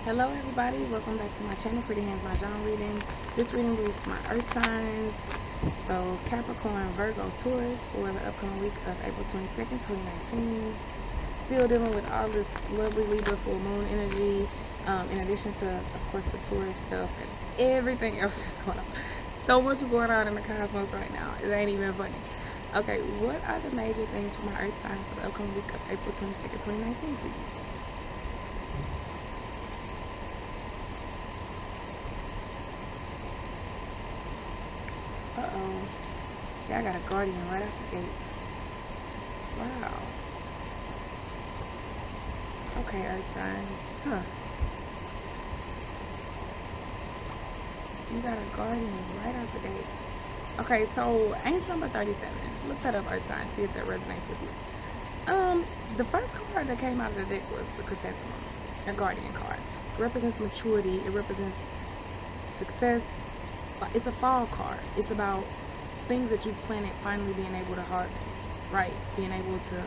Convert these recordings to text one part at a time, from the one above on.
Hello everybody, welcome back to my channel, Pretty Hands Mah Jongg readings. This reading will be for my earth signs. So Capricorn, Virgo, Taurus for the upcoming week of April 22nd, 2019. Still dealing with all this lovely Libra full moon energy, in addition to, of course, the Taurus stuff and everything else is going on. So much going on in the cosmos right now. It ain't even funny. Okay, what are the major things for my earth signs for the upcoming week of April 22nd, 2019, please? Uh-oh. Yeah, I got a guardian right out the gate. Wow. Okay, earth signs. Huh. You got a guardian right out the gate. Okay, so angel number 37. Look that up, earth signs. See if that resonates with you. The first card that came out of the deck was the chrysanthemum, a guardian card. It represents maturity. It represents success. It's a fall card. It's about things that you've planted finally being able to harvest, right? Being able to,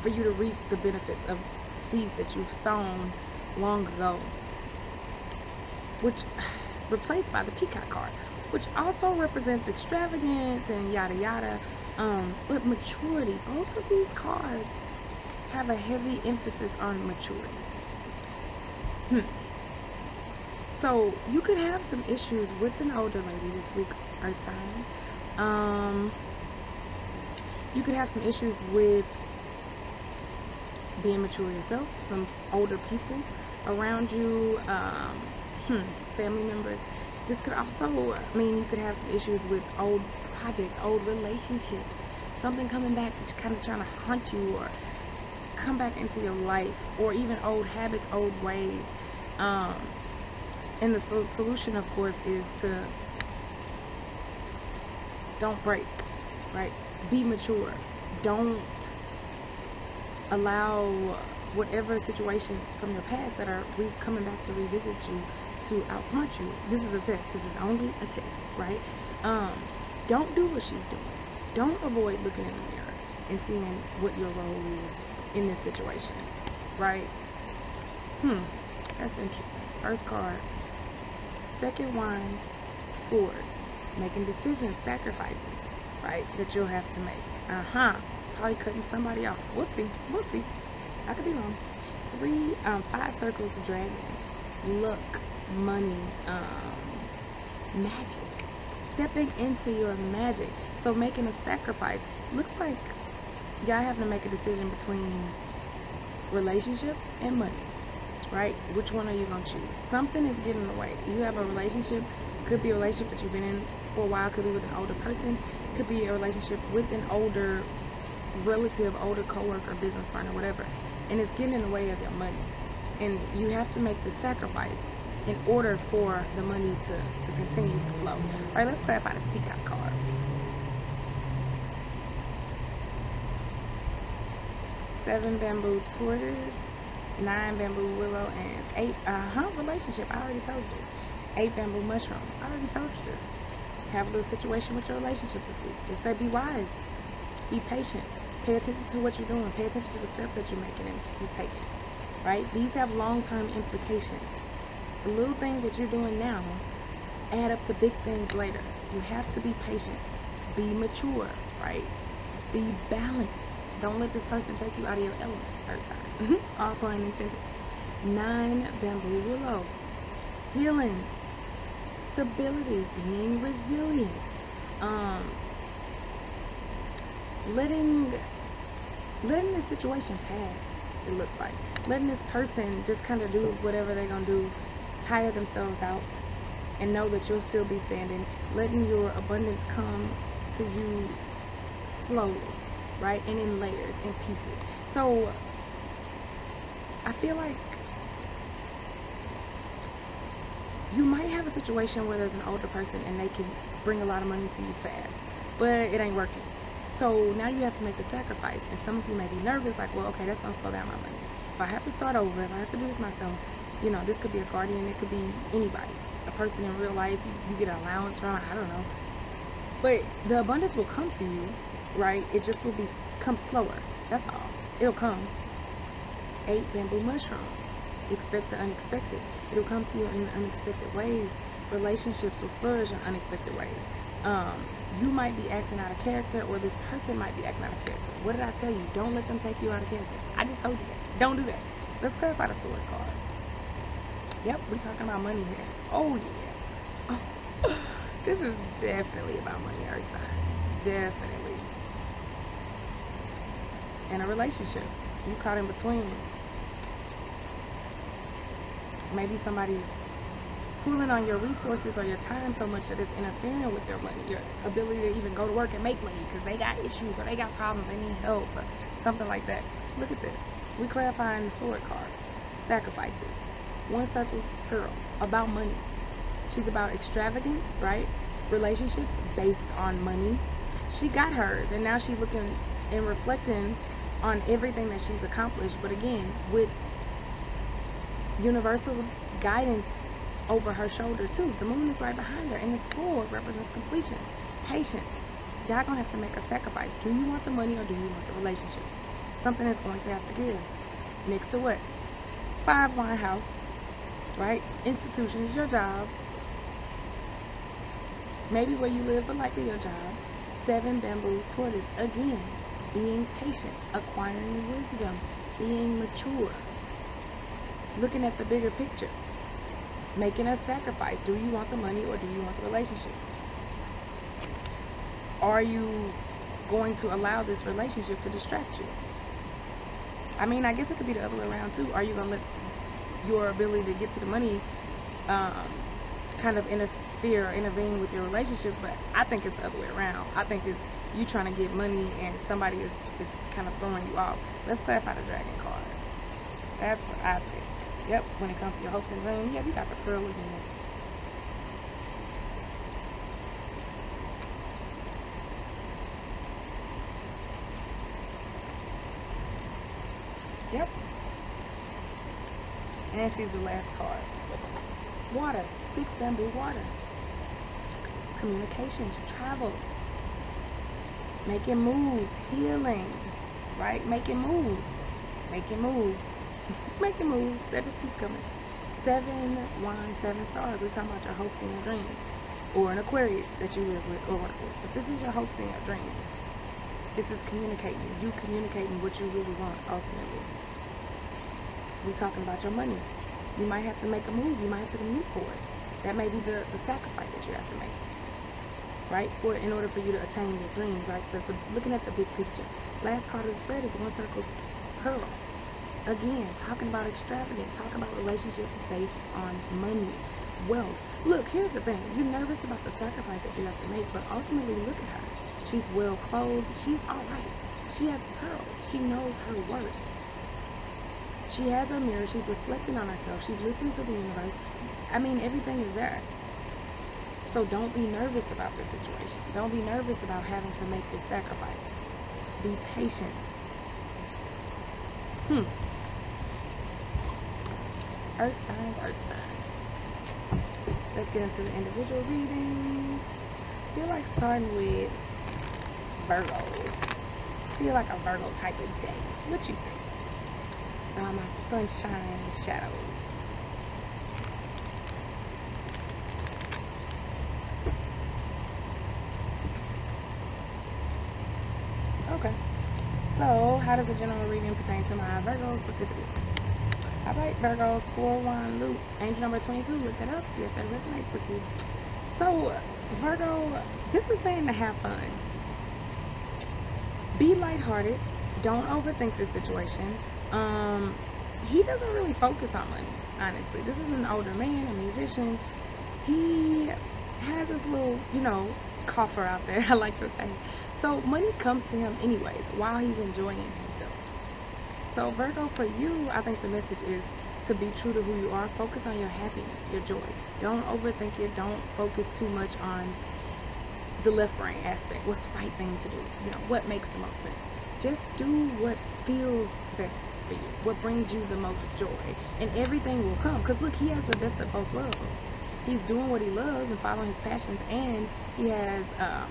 for you to reap the benefits of seeds that you've sown long ago, which replaced by the peacock card, which also represents extravagance and yada yada. But maturity, both of these cards have a heavy emphasis on maturity. So you could have some issues with an older lady this week, earth signs. You could have some issues with being mature yourself, some older people around you, family members. This could also mean you could have some issues with old projects, old relationships, something coming back that's kind of trying to haunt you or come back into your life, or even old habits, old ways. And the solution, of course, is to don't break, right? Be mature. Don't allow whatever situations from your past that are coming back to revisit you to outsmart you. This is a test. This is only a test, right? Don't do what she's doing. Don't avoid looking in the mirror and seeing what your role is in this situation, right? That's interesting. First card. Second one, sword. Making decisions, sacrifices, right, that you'll have to make. Probably cutting somebody off. We'll see. We'll see. I could be wrong. 5 circles, dragon. Luck, money, magic. Stepping into your magic. So making a sacrifice. Looks like y'all having to make a decision between relationship and money. Right? Which one are you going to choose? Something is getting in the way. You have a relationship. Could be a relationship that you've been in for a while. Could be with an older person. Could be a relationship with an older relative, older coworker, business partner, whatever. And it's getting in the way of your money. And you have to make the sacrifice in order for the money to continue to flow. All right, let's clarify this peacock card. 7 bamboo tortoise, 9 bamboo willow, and 8 relationship. I already told you this. 8 bamboo mushroom. I already told you this. Have a little situation with your relationships this week. It said be wise, be patient, pay attention to what you're doing, pay attention to the steps that you're making and you're taking. Right? These have long-term implications. The little things that you're doing now add up to big things later. You have to be patient, be mature, right? Be balanced. Don't let this person take you out of your element. Earth sign. All pun intended. 9 bamboo willow. Healing. Stability. Being resilient. Letting the situation pass, it looks like. Letting this person just kind of do whatever they're going to do. Tire themselves out. And know that you'll still be standing. Letting your abundance come to you slowly. Right? And in layers, in pieces. So I feel like you might have a situation where there's an older person and they can bring a lot of money to you fast, but it ain't working. So now you have to make a sacrifice, and some of you may be nervous, like, well, okay, that's gonna slow down my money. If I have to start over, if I have to do this myself, you know, this could be a guardian, it could be anybody, a person in real life you get an allowance from, I don't know. But the abundance will come to you, right? It just will come slower. That's all. It'll come. 8 bamboo mushroom. Expect the unexpected. It'll come to you in unexpected ways. Relationships will flourish in unexpected ways. You might be acting out of character, or this person might be acting out of character. What did I tell you? Don't let them take you out of character. I just told you that. Don't do that. Let's clarify the sword card. Yep, we're talking about money here. Oh, yeah. Oh, this is definitely about money, earth signs. Definitely. In a relationship, you caught in between. Maybe somebody's pulling on your resources or your time so much that it's interfering with your money, your ability to even go to work and make money because they got issues or they got problems, they need help or something like that. Look at this. We clarifying the sword card. Sacrifices. One circle girl. About money. She's about extravagance, right? Relationships based on money. She got hers, and now she's looking and reflecting on everything that she's accomplished, but again, with universal guidance over her shoulder too. The moon is right behind her, and this sword represents completions, patience. Y'all gonna have to make a sacrifice. Do you want the money or do you want the relationship? Something is going to have to give. Next to what? 5 wine house, right? Institution is your job. Maybe where you live, but likely your job. 7 bamboo tortoise. Again, being patient, acquiring wisdom, being mature, looking at the bigger picture, making a sacrifice. Do you want the money or do you want the relationship? Are you going to allow this relationship to distract you? I mean, I guess it could be the other way around too. Are you going to let your ability to get to the money kind of interfere or intervene with your relationship? But I think it's the other way around. I think it's you trying to get money and somebody is kind of throwing you off. Let's clarify the dragon card. That's what I think. Yep, when it comes to your hopes and dreams, yeah, you got the pearl again. Yep. And she's the last card. Water. 6 bamboo water. Communications, travel. Making moves, healing, right? Making moves. Making moves. Making moves. That just keeps coming. 7 wands, 7 stars. We're talking about your hopes and your dreams. Or an Aquarius that you live with or work with. But this is your hopes and your dreams. This is communicating. You communicating what you really want ultimately. We're talking about your money. You might have to make a move. You might have to commute for it. That may be the sacrifice that you have to make. Right? In order for you to attain your dreams. Right? Looking at the big picture. Last card of the spread is 1 circle's pearl. Again, talking about extravagant, talking about relationships based on money. Well, look, here's the thing. You're nervous about the sacrifice that you have to make, but ultimately, look at her. She's well clothed. She's all right. She has pearls. She knows her worth. She has her mirror. She's reflecting on herself. She's listening to the universe. I mean, everything is there. So don't be nervous about this situation. Don't be nervous about having to make this sacrifice. Be patient. Earth signs, earth signs. Let's get into the individual readings. I feel like starting with Virgos. I feel like a Virgo type of day. What you think? My sunshine shadows. Okay. So, how does a general reading pertain to my Virgos specifically? All right, Virgos, 4-1 loop, angel number 22. Look that up, see if that resonates with you. So, Virgo, this is saying to have fun. Be lighthearted. Don't overthink this situation. He doesn't really focus on money, honestly. This is an older man, a musician. He has this little, coffer out there, I like to say. So money comes to him anyways while he's enjoying himself. So Virgo, for you, I think the message is to be true to who you are. Focus on your happiness, your joy. Don't overthink it. Don't focus too much on the left brain aspect. What's the right thing to do? What makes the most sense. Just do what feels best for you, what brings you the most joy, and everything will come. Because look, he has the best of both worlds. He's doing what he loves and following his passions, and he has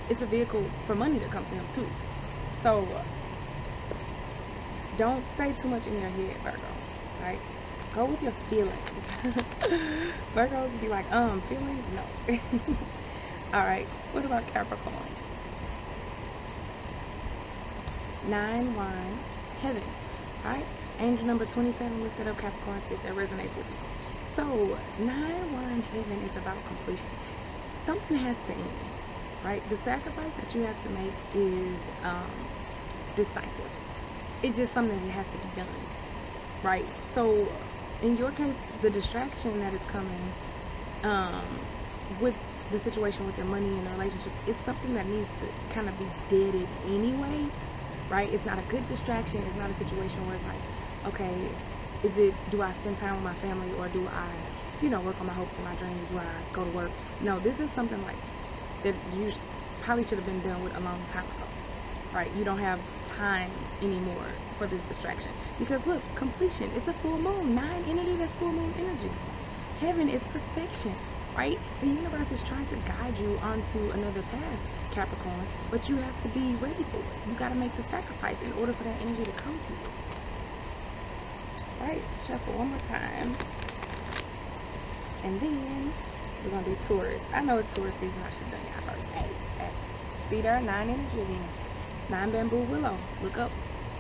it's a vehicle for money to come to him too. So don't stay too much in your head, Virgo, right? Go with your feelings. Virgos be like, feelings? No. Alright, what about Capricorns? 9 Wine, Heaven. Alright, angel number 27, look that up, Capricorn, see if that resonates with you. So, 9 Wine, Heaven is about completion. Something has to end, right? The sacrifice that you have to make is decisive. It's just something that has to be done, right? So, in your case, the distraction that is coming with the situation with your money and the relationship is something that needs to kind of be deaded anyway, right? It's not a good distraction. It's not a situation where it's like, okay, do I spend time with my family, or do I, work on my hopes and my dreams? Do I go to work? No, this is something like that you probably should have been done with a long time ago, right? You don't have time anymore for this distraction, because look, completion, it's a full moon. 9 energy, that's full moon energy. Heaven is perfection, right? The universe is trying to guide you onto another path, Capricorn, but you have to be ready for it. You got to make the sacrifice in order for that energy to come to you. Right, shuffle one more time, and then we're gonna do Taurus. I know it's Taurus season. I should have done y'all first. Hey. See there, 9 energy again. 9 bamboo willow. Look up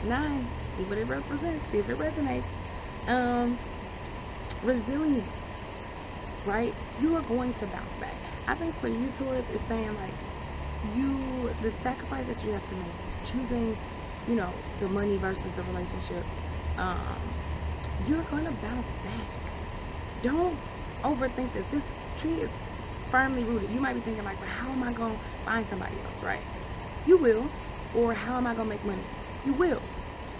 9. See what it represents. See if it resonates. Resilience. Right? You are going to bounce back. I think for you, Taurus, it's saying like the sacrifice that you have to make, choosing, the money versus the relationship. You're going to bounce back. Don't overthink this. This tree is firmly rooted. You might be thinking like, well, how am I going to find somebody else, right? You will. Or how am I going to make money? You will.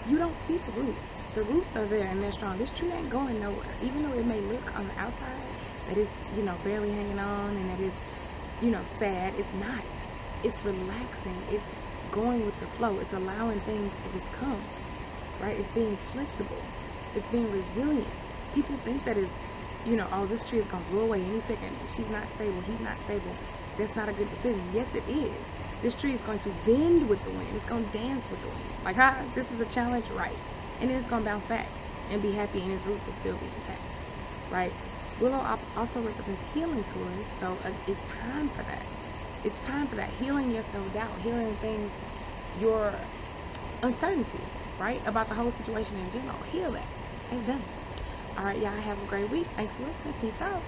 You don't see the roots. The roots are there and they're strong. This tree ain't going nowhere. Even though it may look on the outside that it's, barely hanging on and that it's, sad, it's not. It's relaxing. It's going with the flow. It's allowing things to just come, right? It's being flexible. It's being resilient. People think that it's, oh, this tree is going to blow away any second. She's not stable. He's not stable. That's not a good decision. Yes, it is. This tree is going to bend with the wind. It's going to dance with the wind. Like, this is a challenge, right? And then it's going to bounce back and be happy, and its roots will still be intact, right? Willow also represents healing, Taurus. So it's time for that. It's time for that. Healing your self-doubt, healing things, your uncertainty, right? About the whole situation in general. Heal that. It's done. All right, y'all have a great week. Thanks for listening. Peace out.